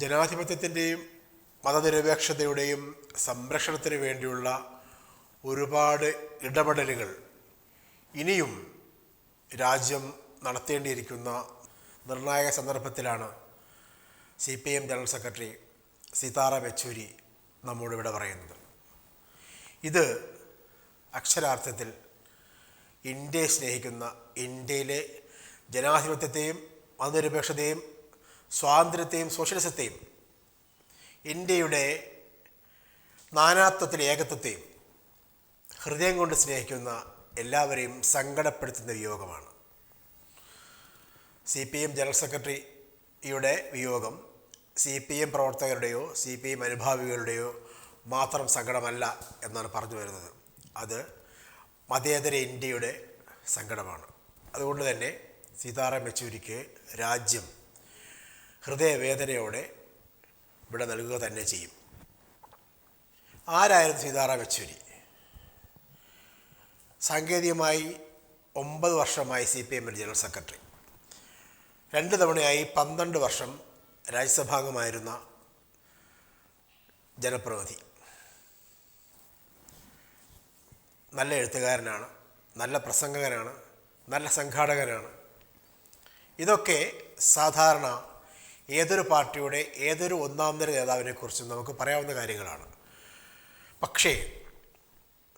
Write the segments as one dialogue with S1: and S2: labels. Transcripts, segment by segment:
S1: ജനാധിപത്യത്തിൻ്റെയും മതനിരപേക്ഷതയുടെയും സംരക്ഷണത്തിന് വേണ്ടിയുള്ള ഒരുപാട് ഇടപെടലുകൾ ഇനിയും രാജ്യം നടത്തേണ്ടിയിരിക്കുന്ന നിർണായക സന്ദർഭത്തിലാണ് CPM general secretary Sitaram Yechury നമ്മോട് ഇവിടെ പറയുന്നത്. ഇത് അക്ഷരാർത്ഥത്തിൽ ഇന്ത്യയെ സ്നേഹിക്കുന്ന, ഇന്ത്യയിലെ ജനാധിപത്യത്തെയും മതനിരപേക്ഷതയും സ്വാതന്ത്ര്യത്തെയും സോഷ്യലിസത്തെയും, ഇന്ത്യയുടെ നാനാത്വത്തിലെ ഏകത്വത്തെയും ഹൃദയം കൊണ്ട് സ്നേഹിക്കുന്ന എല്ലാവരെയും സങ്കടപ്പെടുത്തുന്ന വിയോഗമാണ്. CPM ജനറൽ സെക്രട്ടറിയുടെ വിയോഗം CPM പ്രവർത്തകരുടെയോ CPM അനുഭാവികളുടെയോ മാത്രം സങ്കടമല്ല എന്നാണ് പറഞ്ഞു വരുന്നത്. അത് മതേതര ഇന്ത്യയുടെ സങ്കടമാണ്. അതുകൊണ്ട് തന്നെ സീതാറാം യെച്ചൂരിക്ക് രാജ്യം ഹൃദയവേദനയോടെ ഇവിടെ നൽകുക തന്നെ ചെയ്യും. ആരായിരുന്നു സീതാറാം യെച്ചൂരി? സാങ്കേതികമായി 9 വർഷമായി CPM ജനറൽ സെക്രട്ടറി, 2 തവണയായി 12 വർഷം രാജ്യസഭാംഗമായിരുന്ന ജനപ്രതിനിധി. നല്ല എഴുത്തുകാരനാണ്, നല്ല പ്രസംഗകനാണ്, നല്ല സംഘാടകനാണ്. ഇതൊക്കെ സാധാരണ ഏതൊരു പാർട്ടിയുടെ ഏതൊരു ഒന്നാം നിര നേതാവിനെക്കുറിച്ചും നമുക്ക് പറയാവുന്ന കാര്യങ്ങളാണ്. പക്ഷേ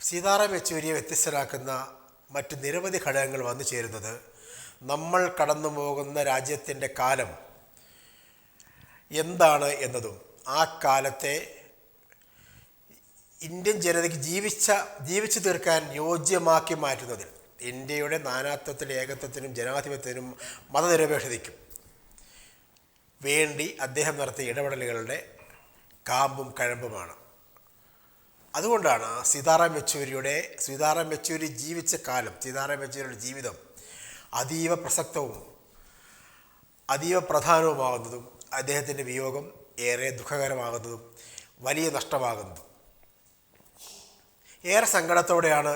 S1: സീതാറാം യെച്ചൂരിയെ വ്യത്യസ്തരാക്കുന്ന മറ്റ് നിരവധി ഘടകങ്ങൾ വന്നു ചേരുന്നത് നമ്മൾ കടന്നു പോകുന്ന രാജ്യത്തിൻ്റെ കാലം എന്താണ് എന്നതും ആ കാലത്തെ ഇന്ത്യൻ ജനതയ്ക്ക് ജീവിച്ചു തീർക്കാൻ യോജ്യമാക്കി മാറ്റുന്നതിൽ, ഇന്ത്യയുടെ നാനാത്വത്തിലെ ഏകത്വത്തിനും ജനാധിപത്യത്തിനും മതനിരപേക്ഷതയ്ക്കും വേണ്ടി അദ്ദേഹം നടത്തിയ ഇടപെടലുകളുടെ കാമ്പും കഴമ്പുമാണ്. അതുകൊണ്ടാണ് സീതാറാം യെച്ചൂരി ജീവിച്ച കാലം, സീതാറാം യെച്ചൂരിയുടെ ജീവിതം അതീവ പ്രസക്തവും അതീവ പ്രധാനവുമാകുന്നതും അദ്ദേഹത്തിൻ്റെ വിയോഗം ഏറെ ദുഃഖകരമാകുന്നതും വലിയ നഷ്ടമാകുന്നതും. ഏറെ സങ്കടത്തോടെയാണ്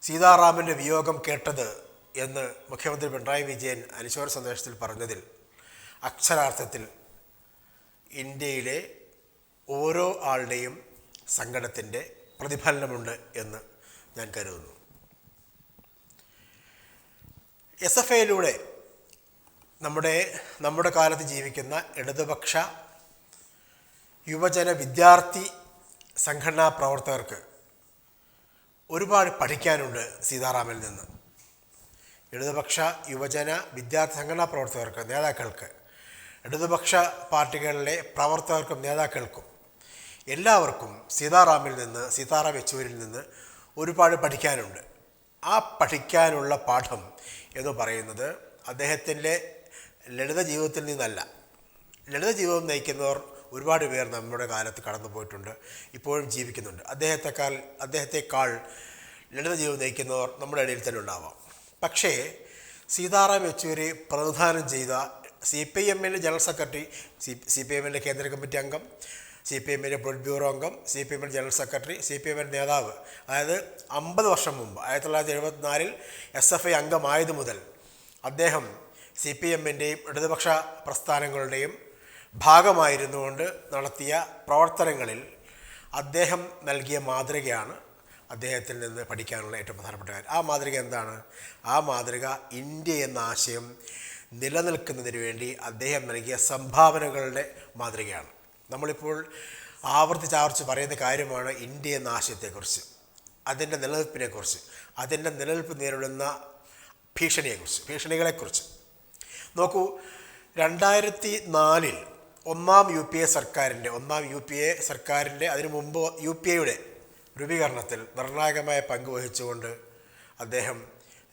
S1: സീതാറാമിൻ്റെ വിയോഗം കേട്ടത് എന്ന് മുഖ്യമന്ത്രി പിണറായി വിജയൻ അനുശോചന സന്ദേശത്തിൽ പറഞ്ഞതിൽ അക്ഷരാർത്ഥത്തിൽ ഇന്ത്യയിലെ ഓരോ ആളുടെയും സങ്കടത്തിൻ്റെ പ്രതിഫലനമുണ്ട് എന്ന് ഞാൻ കരുതുന്നു. SFIയിലൂടെ നമ്മുടെ കാലത്ത് ജീവിക്കുന്ന ഇടതുപക്ഷ യുവജന വിദ്യാർത്ഥി സംഘടനാ പ്രവർത്തകർക്ക് ഒരുപാട് പഠിക്കാനുണ്ട് സീതാറാമിൽ നിന്ന്. ഇടതുപക്ഷ യുവജന വിദ്യാർത്ഥി സംഘടനാ പ്രവർത്തകർക്ക്, നേതാക്കൾക്ക്, ഇടതുപക്ഷ പാർട്ടികളിലെ പ്രവർത്തകർക്കും നേതാക്കൾക്കും എല്ലാവർക്കും സീതാറാം യെച്ചൂരിൽ നിന്ന് ഒരുപാട് പഠിക്കാനുണ്ട്. ആ പഠിക്കാനുള്ള പാഠം എന്ന് പറയുന്നത് അദ്ദേഹത്തിൻ്റെ ലളിത ജീവിതത്തിൽ നിന്നല്ല. ലളിത ജീവിതം നയിക്കുന്നവർ ഒരുപാട് പേർ നമ്മുടെ കാലത്ത് കടന്നു പോയിട്ടുണ്ട്, ഇപ്പോഴും ജീവിക്കുന്നുണ്ട്. അദ്ദേഹത്തെക്കാൾ ലളിത ജീവിതം നയിക്കുന്നവർ നമ്മുടെ ഇടയിൽ തന്നെ ഉണ്ടാവാം. പക്ഷേ സീതാറാം യെച്ചൂരി പ്രതിനിധാനം ചെയ്ത CPMൻ്റെ ജനറൽ സെക്രട്ടറി, CPMൻ്റെ കേന്ദ്ര കമ്മിറ്റി അംഗം, CPMൻ്റെ പൊളിറ്റ് ബ്യൂറോ അംഗം, CPMൻ്റെ ജനറൽ സെക്രട്ടറി, CPMൻ്റെ നേതാവ്, അതായത് 50 വർഷം മുമ്പ് 1974 SFI അംഗമായതു മുതൽ അദ്ദേഹം CPMൻ്റെയും ഇടതുപക്ഷ പ്രസ്ഥാനങ്ങളുടെയും ഭാഗമായിരുന്നുകൊണ്ട് നടത്തിയ പ്രവർത്തനങ്ങളിൽ അദ്ദേഹം നൽകിയ മാതൃകയാണ് അദ്ദേഹത്തിൽ നിന്ന് പഠിക്കാനുള്ള ഏറ്റവും പ്രധാനപ്പെട്ട കാര്യം. ആ മാതൃക എന്താണ്? ആ മാതൃക ഇന്ത്യ എന്ന ആശയം നിലനിൽക്കുന്നതിന് വേണ്ടി അദ്ദേഹം നൽകിയ സംഭാവനകളുടെ മാതൃകയാണ്. നമ്മളിപ്പോൾ ആവർത്തിച്ച് പറയുന്ന കാര്യമാണ് ഇന്ത്യ എന്ന ആശയത്തെക്കുറിച്ച്, അതിൻ്റെ നിലനിൽപ്പിനെക്കുറിച്ച്, അതിൻ്റെ നിലനിൽപ്പ് നേരിടുന്ന ഭീഷണികളെക്കുറിച്ച്. നോക്കൂ, 2004 ഒന്നാം UPA സർക്കാരിൻ്റെ അതിനു മുമ്പ് UPAയുടെ രൂപീകരണത്തിൽ നിർണായകമായ പങ്ക് വഹിച്ചുകൊണ്ട് അദ്ദേഹം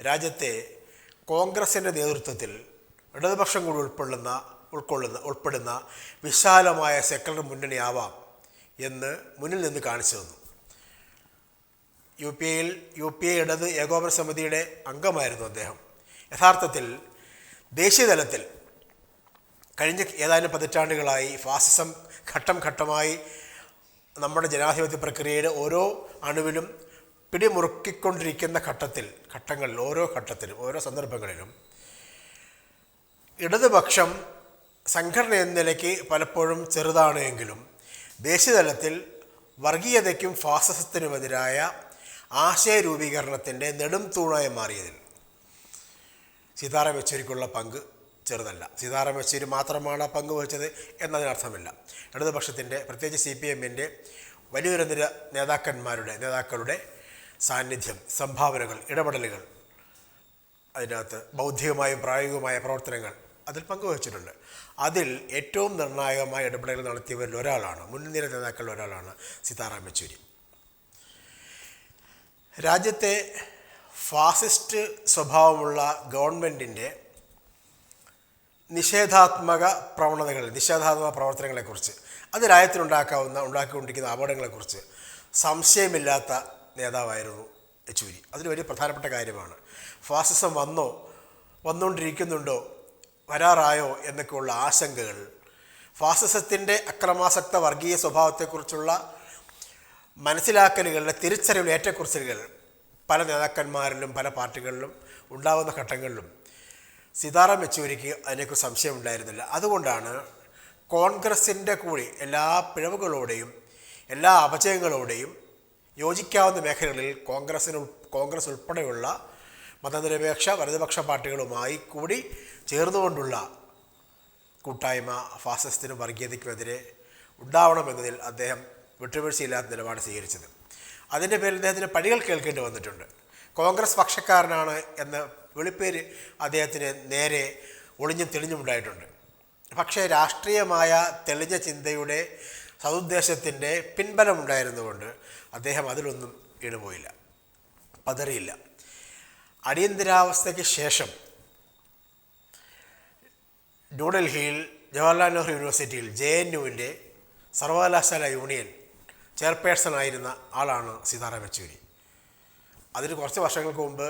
S1: രാജ്യത്തെ കോൺഗ്രസിൻ്റെ നേതൃത്വത്തിൽ ഇടതുപക്ഷം കൂടി ഉൾപ്പെടുന്ന വിശാലമായ സെക്യുലർ മുന്നണിയാവാം എന്ന് മുന്നിൽ നിന്ന് കാണിച്ചു തന്നു. UPA ഇടത് ഏകോപന സമിതിയുടെ അംഗമായിരുന്നു അദ്ദേഹം. യഥാർത്ഥത്തിൽ ദേശീയതലത്തിൽ കഴിഞ്ഞ ഏതാനും പതിറ്റാണ്ടുകളായി ഫാസിസം ഘട്ടം ഘട്ടമായി നമ്മുടെ ജനാധിപത്യ പ്രക്രിയയുടെ ഓരോ അണുവിലും പിടിമുറുക്കിക്കൊണ്ടിരിക്കുന്ന ഓരോ ഘട്ടത്തിലും ഓരോ സന്ദർഭങ്ങളിലും ഇടതുപക്ഷം സംഘടന എന്ന നിലയ്ക്ക് പലപ്പോഴും ചെറുതാണ് എങ്കിലും ദേശീയതലത്തിൽ വർഗീയതയ്ക്കും ഫാസിസത്തിനുമെതിരായ ആശയ രൂപീകരണത്തിൻ്റെ നെടും തൂണായി മാറിയതിൽ സീതാറാം യെച്ചൂരിക്കുള്ള പങ്ക് ചെറുതല്ല. സീതാറാം യെച്ചൂരി മാത്രമാണ് ആ പങ്ക് വഹിച്ചത് എന്നതിനർത്ഥമില്ല. ഇടതുപക്ഷത്തിൻ്റെ, പ്രത്യേകിച്ച് CPM-ൻ്റെ വലിയൊരു നിര നേതാക്കളുടെ സാന്നിധ്യം, സംഭാവനകൾ, ഇടപെടലുകൾ, അതിനകത്ത് ബൗദ്ധികമായും പ്രായോഗികമായ പ്രവർത്തനങ്ങൾ അതിൽ പങ്കുവച്ചിട്ടുണ്ട്. അതിൽ ഏറ്റവും നിർണായകമായ ഇടപെടലുകൾ നടത്തിയവരിൽ ഒരാളാണ്, മുൻനിര നേതാക്കളിൽ ഒരാളാണ് സീതാറാം യെച്ചൂരി. രാജ്യത്തെ ഫാസിസ്റ്റ് സ്വഭാവമുള്ള ഗവൺമെൻറ്റിൻ്റെ നിഷേധാത്മക പ്രവർത്തനങ്ങളെക്കുറിച്ച്, അത് ഉണ്ടാക്കിക്കൊണ്ടിരിക്കുന്ന അപകടങ്ങളെക്കുറിച്ച് സംശയമില്ലാത്ത നേതാവായിരുന്നു യെച്ചൂരി. അതിന് വലിയ പ്രധാനപ്പെട്ട കാര്യമാണ്. ഫാസിസം വന്നുകൊണ്ടിരിക്കുന്നുണ്ടോ, വരാറായോ എന്നൊക്കെയുള്ള ആശങ്കകൾ, ഫാസിസത്തിൻ്റെ അക്രമാസക്ത വർഗീയ സ്വഭാവത്തെക്കുറിച്ചുള്ള മനസ്സിലാക്കലുകളുടെ തിരിച്ചറിവിൽ ഏറ്റക്കുറിച്ചിലുകൾ പല നേതാക്കന്മാരിലും പല പാർട്ടികളിലും ഉണ്ടാകുന്ന ഘട്ടങ്ങളിലും സീതാറാം യെച്ചൂരിക്ക് അതിനെക്കുറിച്ച് സംശയമുണ്ടായിരുന്നില്ല. അതുകൊണ്ടാണ് കോൺഗ്രസിൻ്റെ കൂടി എല്ലാ പിഴവുകളോടെയും എല്ലാ അപജയങ്ങളോടെയും യോജിക്കാവുന്ന മേഖലകളിൽ കോൺഗ്രസ് ഉൾപ്പെടെയുള്ള മതനിരപേക്ഷ വലതുപക്ഷ പാർട്ടികളുമായി കൂടി ചേർന്നുകൊണ്ടുള്ള കൂട്ടായ്മ ഫാസിസത്തിനും വർഗീയതയ്ക്കുമെതിരെ ഉണ്ടാവണമെന്നതിൽ അദ്ദേഹം വിട്ടുവീഴ്ചയില്ലാത്ത നിലപാട് സ്വീകരിച്ചത്. അതിൻ്റെ പേരിൽ അദ്ദേഹത്തിന് പഴികൾ കേൾക്കേണ്ടി വന്നിട്ടുണ്ട്. കോൺഗ്രസ് പക്ഷക്കാരനാണ് എന്ന വെളിപ്പേര് അദ്ദേഹത്തിന് നേരെ ഒളിഞ്ഞും തെളിഞ്ഞുമുണ്ടായിട്ടുണ്ട്. പക്ഷേ രാഷ്ട്രീയമായ തെളിഞ്ഞ ചിന്തയുടെ സതുദ്ദേശത്തിൻ്റെ പിൻബലമുണ്ടായിരുന്നുകൊണ്ട് അദ്ദേഹം അതിലൊന്നും ഇടപോയില്ല, പതറിയില്ല. അടിയന്തരാവസ്ഥയ്ക്ക് ശേഷം ന്യൂഡൽഹിയിൽ ജവഹർലാൽ നെഹ്റു യൂണിവേഴ്സിറ്റിയിൽ JNUവിൻ്റെ സർവകലാശാല യൂണിയൻ ചെയർപേഴ്സണായിരുന്ന ആളാണ് സീതാറാം യെച്ചൂരി. അതിന് കുറച്ച് വർഷങ്ങൾക്ക് മുമ്പ്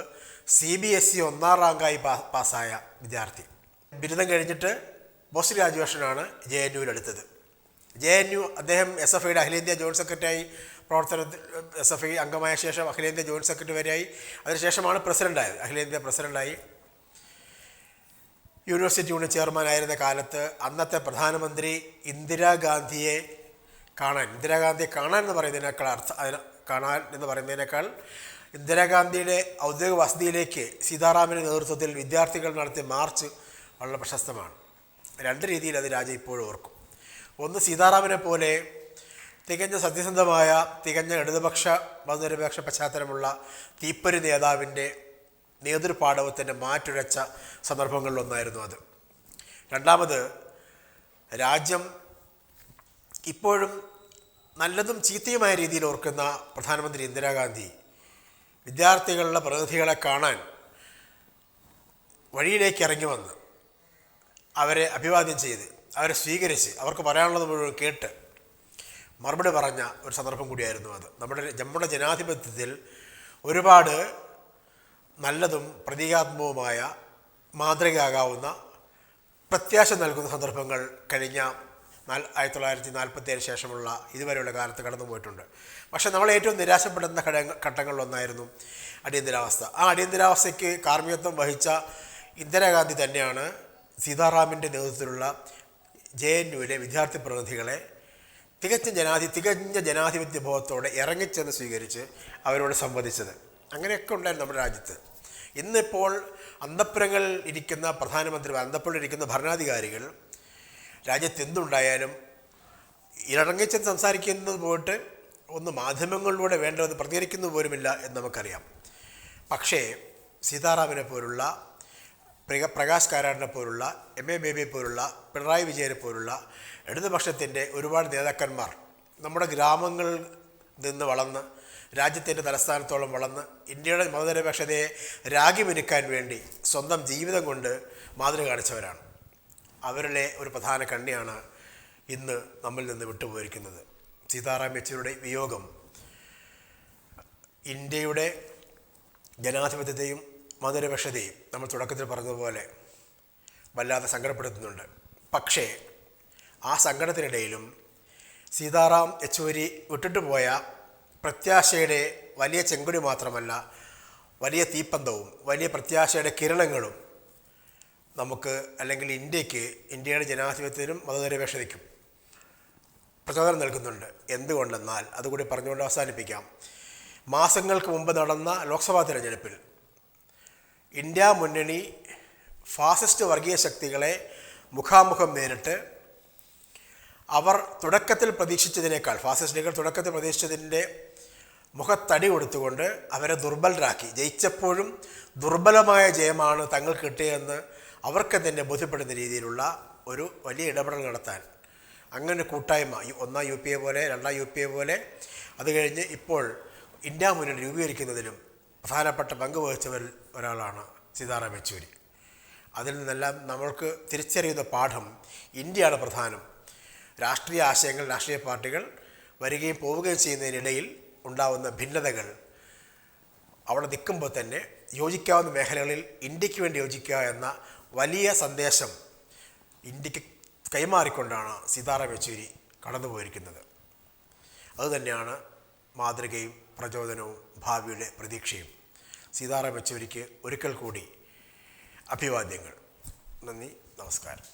S1: CBSE 1ാം റാങ്കായി പാസ്സായ വിദ്യാർത്ഥി. ബിരുദം കഴിഞ്ഞിട്ട് പോസ്റ്റ് ഗ്രാജുവേഷനാണ് JNUവിലെടുത്തത്. അദ്ദേഹം SFIയുടെ അഖിലേന്ത്യാ ജോയിൻറ്റ് സെക്രട്ടറിയായി SFI അംഗമായ ശേഷം അഖിലേന്ത്യാ ജോയിൻറ്റ് സെക്രട്ടറി വരെയായി. അതിനുശേഷമാണ് പ്രസിഡൻ്റായത്. അഖിലേന്ത്യാ പ്രസിഡൻ്റായി. യൂണിവേഴ്സിറ്റി യൂണിയൻ ചെയർമാനായിരുന്ന കാലത്ത് അന്നത്തെ പ്രധാനമന്ത്രി ഇന്ദിരാഗാന്ധിയെ കാണാൻ എന്ന് പറയുന്നതിനേക്കാൾ ഇന്ദിരാഗാന്ധിയുടെ ഔദ്യോഗിക വസതിയിലേക്ക് സീതാറാമിൻ്റെ നേതൃത്വത്തിൽ വിദ്യാർത്ഥികൾ നടത്തിയ മാർച്ച് വളരെ പ്രശസ്തമാണ്. രണ്ട് രീതിയിൽ അത് രാജ്യം ഇപ്പോഴും ഓർക്കും. ഒന്ന്, സീതാറാമിനെ പോലെ തികഞ്ഞ സത്യസന്ധമായ, തികഞ്ഞ ഇടതുപക്ഷ മതനിരപേക്ഷ പശ്ചാത്തലമുള്ള തീപ്പൊരി നേതാവിൻ്റെ നേതൃപാടവത്തിൻ്റെ മാറ്റുരച്ച സന്ദർഭങ്ങളിലൊന്നായിരുന്നു അത്. രണ്ടാമത്, രാജ്യം ഇപ്പോഴും നല്ലതും ചീത്തയുമായ രീതിയിൽ ഓർക്കുന്ന പ്രധാനമന്ത്രി ഇന്ദിരാഗാന്ധി വിദ്യാർത്ഥികളുടെ പ്രതിനിധികളെ കാണാൻ വഴിയിലേക്ക് ഇറങ്ങി വന്ന് അവരെ അഭിവാദ്യം ചെയ്ത് അവരെ സ്വീകരിച്ച് അവർക്ക് പറയാനുള്ളത് മുഴുവൻ കേട്ട് മറുപടി പറഞ്ഞ ഒരു സന്ദർഭം കൂടിയായിരുന്നു അത്. നമ്മുടെ ജനാധിപത്യത്തിൽ ഒരുപാട് നല്ലതും പ്രതീകാത്മകവുമായ മാതൃകയാകാവുന്ന പ്രത്യാശ നൽകുന്ന സന്ദർഭങ്ങൾ കഴിഞ്ഞ 1947 ശേഷമുള്ള ഇതുവരെയുള്ള കാലത്ത് കടന്നു പോയിട്ടുണ്ട്. പക്ഷേ നമ്മളെ ഏറ്റവും നിരാശപ്പെടുന്ന ഘട്ടങ്ങളിലൊന്നായിരുന്നു അടിയന്തരാവസ്ഥ. ആ അടിയന്തരാവസ്ഥയ്ക്ക് കാർമ്മികത്വം വഹിച്ച ഇന്ദിരാഗാന്ധി തന്നെയാണ് സീതാറാമിൻ്റെ നേതൃത്വത്തിലുള്ള JNUവിലെ വിദ്യാർത്ഥി പ്രതിനിധികളെ തികഞ്ഞ ജനാധിപത്യ ബോധത്തോടെ ഇറങ്ങിച്ചെന്ന് സ്വീകരിച്ച് അവരോട് സംവദിച്ചത്. അങ്ങനെയൊക്കെ ഉണ്ടായിരുന്നു നമ്മുടെ രാജ്യത്ത്. ഇന്നിപ്പോൾ അന്തഃപുരങ്ങളിൽ ഇരിക്കുന്ന അന്തഃപുരയിലിരിക്കുന്ന ഭരണാധികാരികൾ രാജ്യത്ത് എന്തുണ്ടായാലും ഇറങ്ങിച്ചെന്ന് സംസാരിക്കുന്നത് പോയിട്ട് ഒന്ന് മാധ്യമങ്ങളിലൂടെ വേണ്ടതെന്ന് പ്രതികരിക്കുന്നത് പോലുമില്ല എന്ന് നമുക്കറിയാം. പക്ഷേ സീതാറാമിനെ പോലുള്ള, പ്രകാശ് കാരാടിനെ പോലുള്ള, MA ബേബിയെ പോലുള്ള, പിണറായി വിജയനെ പോലുള്ള ഇടതുപക്ഷത്തിൻ്റെ ഒരുപാട് നേതാക്കന്മാർ നമ്മുടെ ഗ്രാമങ്ങളിൽ നിന്ന് വളർന്ന് രാജ്യത്തിൻ്റെ തലസ്ഥാനത്തോളം വളർന്ന് ഇന്ത്യയുടെ മതനിരപേക്ഷതയെ രാഗിമെനുക്കാൻ വേണ്ടി സ്വന്തം ജീവിതം കൊണ്ട് മാതൃക കാണിച്ചവരാണ്. അവരിലെ ഒരു പ്രധാന കണ്ണിയാണ് ഇന്ന് നമ്മിൽ നിന്ന് വിട്ടുപോയിരിക്കുന്നത്. സീതാറാം യെച്ചൂരിയുടെ വിയോഗം ഇന്ത്യയുടെ ജനാധിപത്യത്തെയും മതനിരപേക്ഷതയും നമ്മൾ തുടക്കത്തിൽ പറഞ്ഞതുപോലെ വല്ലാതെ സങ്കടപ്പെടുത്തുന്നുണ്ട്. പക്ഷേ ആ സങ്കടത്തിനിടയിലും സീതാറാം യെച്ചൂരി വിട്ടിട്ട് പോയ പ്രത്യാശയുടെ വലിയ ചെങ്കൊടി മാത്രമല്ല, വലിയ തീപ്പന്തവും വലിയ പ്രത്യാശയുടെ കിരണങ്ങളും നമുക്ക് അല്ലെങ്കിൽ ഇന്ത്യയുടെ ജനാധിപത്യത്തിനും മതനിരപേക്ഷതയ്ക്കും പ്രചോദനം നൽകുന്നുണ്ട്. എന്തുകൊണ്ടെന്നാൽ, അതുകൂടി പറഞ്ഞുകൊണ്ട് അവസാനിപ്പിക്കാം. മാസങ്ങൾക്ക് മുമ്പ് നടന്ന ലോക്സഭാ തിരഞ്ഞെടുപ്പിൽ ഇന്ത്യ മുന്നണി ഫാസിസ്റ്റ് വർഗീയ ശക്തികളെ മുഖാമുഖം നേരിട്ട് അവർ തുടക്കത്തിൽ പ്രതീക്ഷിച്ചതിനേക്കാൾ, ഫാസിസ്റ്റുകൾ തുടക്കത്തിൽ പ്രതീക്ഷിച്ചതിൻ്റെ മുഖത്തടി കൊടുത്തുകൊണ്ട് അവരെ ദുർബലരാക്കി. ജയിച്ചപ്പോഴും ദുർബലമായ ജയമാണ് തങ്ങൾക്ക് കിട്ടിയതെന്ന് അവർക്ക് തന്നെ ബോധ്യപ്പെടുന്ന രീതിയിലുള്ള ഒരു വലിയ ഇടപെടൽ നടത്താൻ അങ്ങനെ കൂട്ടായ്മ, ഒന്നാം UPA പോലെ, രണ്ടാം UPA പോലെ, അത് കഴിഞ്ഞ് ഇപ്പോൾ ഇന്ത്യ മുന്നണി രൂപീകരിക്കുന്നതിലും പ്രധാനപ്പെട്ട പങ്ക് വഹിച്ചവരിൽ ഒരാളാണ് സീതാറാം യെച്ചൂരി. അതിൽ നിന്നെല്ലാം നമ്മൾക്ക് തിരിച്ചറിയുന്ന പാഠം, ഇന്ത്യയാണ് പ്രധാനം. രാഷ്ട്രീയ ആശയങ്ങൾ, രാഷ്ട്രീയ പാർട്ടികൾ വരികയും പോവുകയും ചെയ്യുന്നതിനിടയിൽ ഉണ്ടാവുന്ന ഭിന്നതകൾ അവിടെ നിൽക്കുമ്പോൾ തന്നെ യോജിക്കാവുന്ന മേഖലകളിൽ ഇന്ത്യക്ക് വേണ്ടി യോജിക്കുക എന്ന വലിയ സന്ദേശം ഇന്ത്യക്ക് കൈമാറിക്കൊണ്ടാണ് സീതാറാം യെച്ചൂരി കടന്നുപോയിരിക്കുന്നത്. അതുതന്നെയാണ് മാതൃകയും പ്രചോദനവും ഭാവിയുടെ പ്രതീക്ഷയും. സീതാറാം യെച്ചൂരിക്ക് ഒരിക്കൽ കൂടി അഭിവാദ്യങ്ങൾ. നന്ദി, നമസ്കാരം.